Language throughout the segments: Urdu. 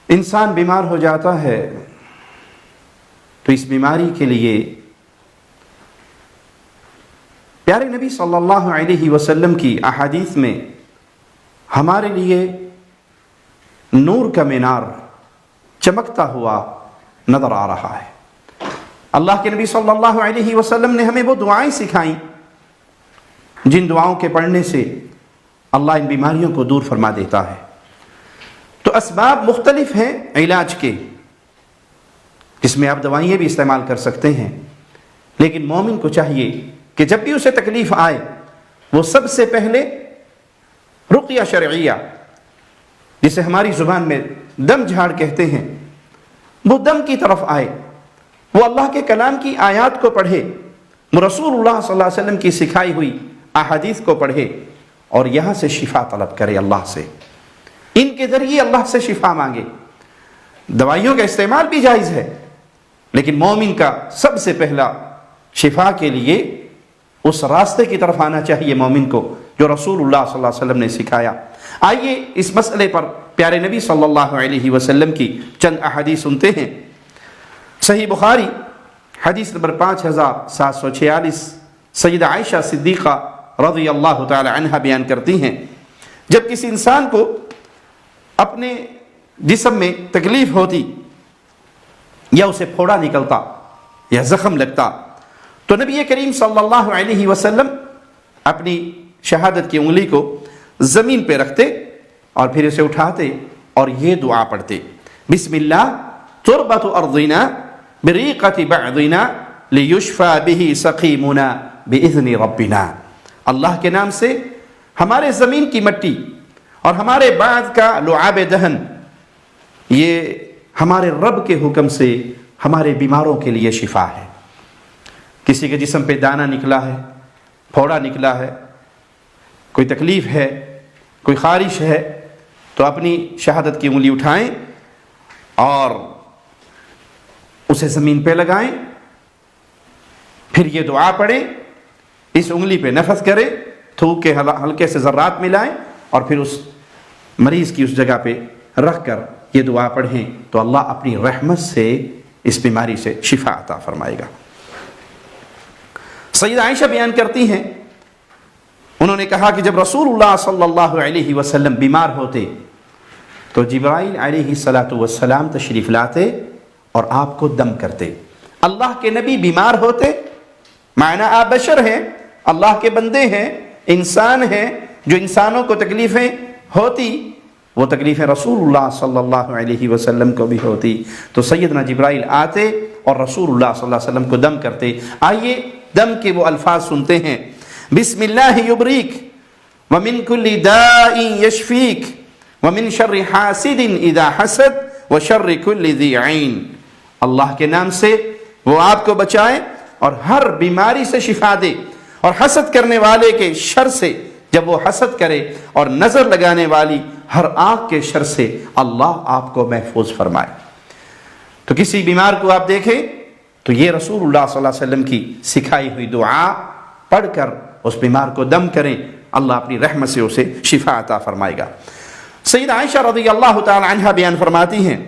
انسان بیمار ہو جاتا ہے تو اس بیماری کے لیے پیارے نبی صلی اللہ علیہ وسلم کی احادیث میں ہمارے لیے نور کا مینار چمکتا ہوا نظر آ رہا ہے۔ اللہ کے نبی صلی اللہ علیہ وسلم نے ہمیں وہ دعائیں سکھائیں جن دعاؤں کے پڑھنے سے اللہ ان بیماریوں کو دور فرما دیتا ہے۔ تو اسباب مختلف ہیں علاج کے، جس میں آپ دوائیں بھی استعمال کر سکتے ہیں، لیکن مومن کو چاہیے کہ جب بھی اسے تکلیف آئے وہ سب سے پہلے رقیہ شرعیہ، جسے ہماری زبان میں دم جھاڑ کہتے ہیں، وہ دم کی طرف آئے، وہ اللہ کے کلام کی آیات کو پڑھے، رسول اللہ صلی اللہ علیہ وسلم کی سکھائی ہوئی احادیث کو پڑھے اور یہاں سے شفا طلب کرے، اللہ سے ان کے ذریعے اللہ سے شفا مانگے۔ دوائیوں کا استعمال بھی جائز ہے، لیکن مومن کا سب سے پہلا شفا کے لیے اس راستے کی طرف آنا چاہیے مومن کو جو رسول اللہ صلی اللہ علیہ وسلم نے سکھایا۔ آئیے اس مسئلے پر پیارے نبی صلی اللہ علیہ وسلم کی چند احادیث سنتے ہیں۔ صحیح بخاری حدیث نمبر 5746، سیدہ عائشہ صدیقہ رضی اللہ تعالی عنہ بیان کرتی ہیں، جب کسی انسان کو اپنے جسم میں تکلیف ہوتی یا اسے پھوڑا نکلتا یا زخم لگتا تو نبی کریم صلی اللہ علیہ وسلم اپنی شہادت کی انگلی کو زمین پہ رکھتے اور پھر اسے اٹھاتے اور یہ دعا پڑھتے، بسم اللہ تربت ارضنا بریقت بعضنا لیشفى به سقیمنا باذن ربنا۔ اللہ کے نام سے ہمارے زمین کی مٹی اور ہمارے بعض کا لعاب دہن، یہ ہمارے رب کے حکم سے ہمارے بیماروں کے لیے شفا ہے۔ کسی کے جسم پہ دانہ نکلا ہے، پھوڑا نکلا ہے، کوئی تکلیف ہے، کوئی خارش ہے، تو اپنی شہادت کی انگلی اٹھائیں اور اسے زمین پہ لگائیں، پھر یہ دعا پڑھیں، اس انگلی پہ نفث کریں، تھوک کے ہلکے سے ذرات ملائیں اور پھر اس مریض کی اس جگہ پہ رکھ کر یہ دعا پڑھیں تو اللہ اپنی رحمت سے اس بیماری سے شفا عطا فرمائے گا۔ سیدہ عائشہ بیان کرتی ہیں، انہوں نے کہا کہ جب رسول اللہ صلی اللہ علیہ وسلم بیمار ہوتے تو جبرائیل علیہ السلام تشریف لاتے اور آپ کو دم کرتے۔ اللہ کے نبی بیمار ہوتے، معنی آپ بشر ہیں، اللہ کے بندے ہیں، انسان ہیں، جو انسانوں کو تکلیفیں ہوتی وہ تکلیفیں رسول اللہ صلی اللہ علیہ وسلم کو بھی ہوتی، تو سیدنا جبرائیل آتے اور رسول اللہ صلی اللہ علیہ وسلم کو دم کرتے۔ آئیے دم کے وہ الفاظ سنتے ہیں، بسم اللہ یبریک ومن کل داء یشفیک ومن شر حاسد اذا حسد وشر کل ذی عین۔ اللہ کے نام سے وہ آپ کو بچائے اور ہر بیماری سے شفا دے، اور حسد کرنے والے کے شر سے جب وہ حسد کرے، اور نظر لگانے والی ہر آنکھ کے شر سے اللہ آپ کو محفوظ فرمائے۔ تو کسی بیمار کو آپ دیکھیں تو یہ رسول اللہ صلی اللہ علیہ وسلم کی سکھائی ہوئی دعا پڑھ کر اس بیمار کو دم کریں، اللہ اپنی رحمت سے اسے شفا عطا فرمائے گا۔ سیدہ عائشہ رضی اللہ تعالی عنہ بیان فرماتی ہیں،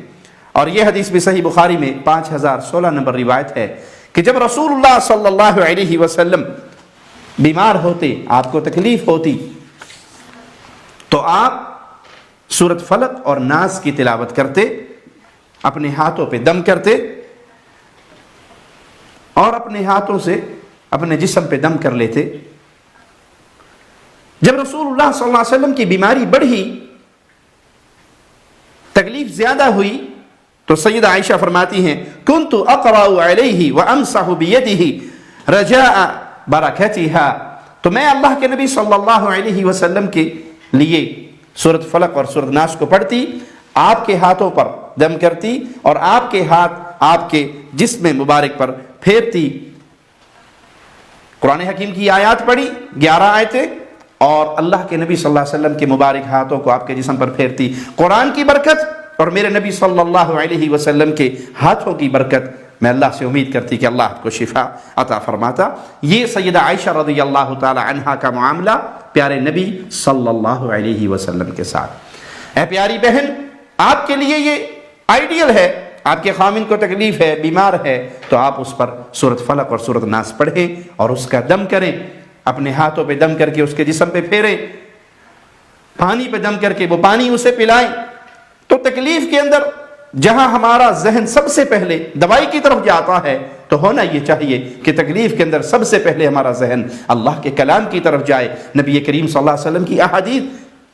اور یہ حدیث بھی صحیح بخاری میں 5016 نمبر روایت ہے، کہ جب رسول اللہ صلی اللہ علیہ وسلم بیمار ہوتے، آپ کو تکلیف ہوتی، تو آپ سورۃ فلق اور ناس کی تلاوت کرتے، اپنے ہاتھوں پہ دم کرتے اور اپنے ہاتھوں سے اپنے جسم پہ دم کر لیتے۔ جب رسول اللہ صلی اللہ علیہ وسلم کی بیماری بڑھی، تکلیف زیادہ ہوئی، تو سیدہ عائشہ فرماتی ہیں، کنت اقرأ علیہ وامسح بیدہ رجاء برکتها، تو میں اللہ کے نبی صلی اللہ علیہ وسلم کے لیے سورۃ فلق اور سورۃ ناس کو پڑھتی، آپ کے ہاتھوں پر دم کرتی اور آپ کے ہاتھ آپ کے جسم مبارک پر پھیرتی۔ قرآن حکیم کی آیات پڑھی 11 آیتیں، اور اللہ کے نبی صلی اللہ علیہ وسلم کے مبارک ہاتھوں کو آپ کے جسم پر پھیرتی۔ قرآن کی برکت اور میرے نبی صلی اللہ علیہ وسلم کے ہاتھوں کی برکت، میں اللہ سے امید کرتی کہ اللہ آپ کو شفا عطا فرماتا۔ یہ سیدہ عائشہ رضی اللہ تعالی عنہا کا معاملہ پیارے نبی صلی اللہ علیہ وسلم کے ساتھ۔ اے پیاری بہن، آپ کے لیے یہ آئیڈیل ہے آپ کے خامن کو تکلیف ہے، بیمار ہے، تو آپ اس پر سورۃ فلق اور سورۃ ناس پڑھیں اور اس کا دم کریں، اپنے ہاتھوں پہ دم کر کے اس کے جسم پہ پھیریں، پانی پہ دم کر کے وہ پانی اسے پلائیں۔ تو تکلیف کے اندر جہاں ہمارا ذہن سب سے پہلے دوائی کی طرف جاتا ہے، تو ہونا یہ چاہیے کہ تکلیف کے اندر سب سے پہلے ہمارا ذہن اللہ کے کلام کی طرف جائے، نبی کریم صلی اللہ علیہ وسلم کی احادیث،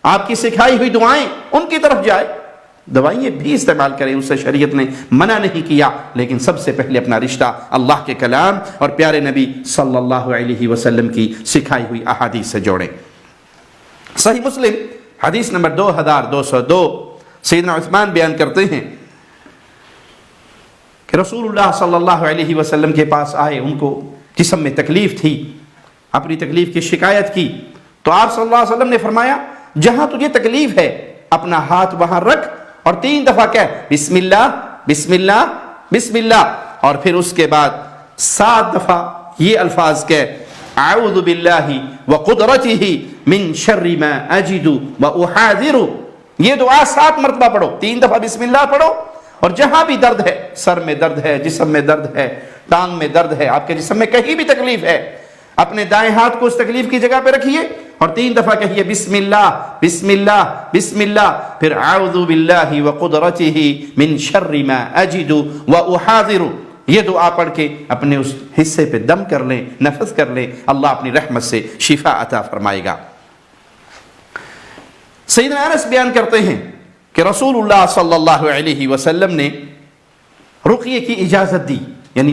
آپ کی سکھائی ہوئی دعائیں، ان کی طرف جائے۔ دوائیں بھی استعمال کریں، اس سے شریعت نے منع نہیں کیا، لیکن سب سے پہلے اپنا رشتہ اللہ کے کلام اور پیارے نبی صلی اللہ علیہ وسلم کی سکھائی ہوئی احادیث سے جوڑیں۔ صحیح مسلم حدیث نمبر 2202، سیدنا عثمان بیان کرتے ہیں کہ رسول اللہ صلی اللہ علیہ وسلم کے پاس آئے، ان کو جسم میں تکلیف تھی، اپنی تکلیف کی شکایت کی، تو آپ صلی اللہ علیہ وسلم نے فرمایا جہاں تجھے تکلیف ہے اپنا ہاتھ وہاں رکھ اور 3 دفعہ کہہ بسم اللہ بسم اللہ بسم اللہ، اور پھر اس کے بعد 7 دفعہ یہ الفاظ کہہ اعوذ باللہ وقدرتہ من شر ما اجد واحاذر۔ یہ دعا 7 مرتبہ پڑھو، 3 دفعہ بسم اللہ پڑھو، اور جہاں بھی درد ہے، سر میں درد ہے، جسم میں درد ہے، ٹانگ میں درد ہے، آپ کے جسم میں کہیں بھی تکلیف ہے، اپنے دائیں ہاتھ کو اس تکلیف کی جگہ پہ رکھیے اور 3 دفعہ کہیے بسم اللہ بسم اللہ بسم اللہ، پھر اعوذ باللہ وقدرتہ من شر ما اجد واحاذر۔ یہ دعا پڑھ کے اپنے اس حصے پہ دم کر لیں، نفس کر لیں، اللہ اپنی رحمت سے شفا عطا فرمائے گا۔ سیدنا انس بیان کرتے ہیں کہ رسول اللہ صلی اللہ علیہ وسلم نے رقیے کی اجازت دی، یعنی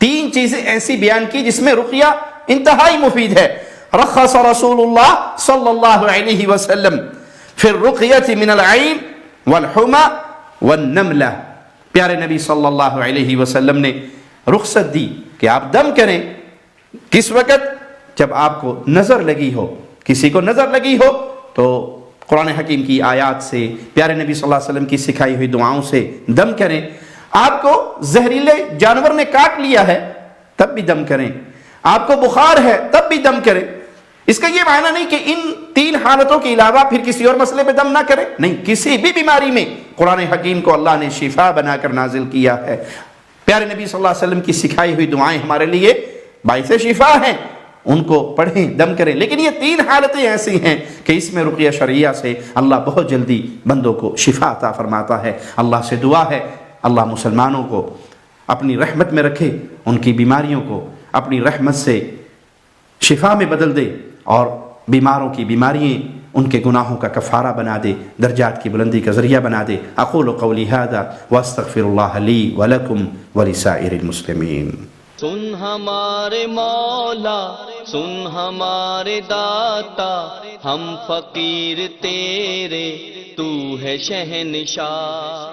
3 چیزیں ایسی بیان کی جس میں رقیہ انتہائی مفید ہے۔ رخص رسول اللہ صلی اللہ علیہ وسلم فی الرقیۃ من العین والحمى والنملہ۔ پیارے نبی صلی اللہ علیہ وسلم نے رخصت دی کہ آپ دم کریں کس وقت؟ جب آپ کو نظر لگی ہو، کسی کو نظر لگی ہو تو قرآن حکیم کی آیات سے، پیارے نبی صلی اللہ علیہ وسلم کی سکھائی ہوئی دعاؤں سے دم کریں۔ آپ کو زہریلے جانور نے کاٹ لیا ہے تب بھی دم کریں، آپ کو بخار ہے تب بھی دم کریں۔ اس کا یہ معنی نہیں کہ ان 3 حالتوں کے علاوہ پھر کسی اور مسئلے پہ دم نہ کریں، نہیں، کسی بھی بیماری میں قرآن حکیم کو اللہ نے شفا بنا کر نازل کیا ہے۔ پیارے نبی صلی اللہ علیہ وسلم کی سکھائی ہوئی دعائیں ہمارے لیے باعث شفا ہیں، ان کو پڑھیں، دم کریں۔ لیکن یہ 3 حالتیں ایسی ہیں کہ اس میں رقیہ شرعیہ سے اللہ بہت جلدی بندوں کو شفا عطا فرماتا ہے۔ اللہ سے دعا ہے اللہ مسلمانوں کو اپنی رحمت میں رکھے، ان کی بیماریوں کو اپنی رحمت سے شفا میں بدل دے، اور بیماروں کی بیماریاں ان کے گناہوں کا کفارہ بنا دے، درجات کی بلندی کا ذریعہ بنا دے۔ اقول قولی ھذا واستغفر اللہ لی ولکم ولسائر المسلمین۔ سن ہمارے مولا، سن ہمارے داتا، ہم فقیر تیرے، تو ہے شہنشاہ۔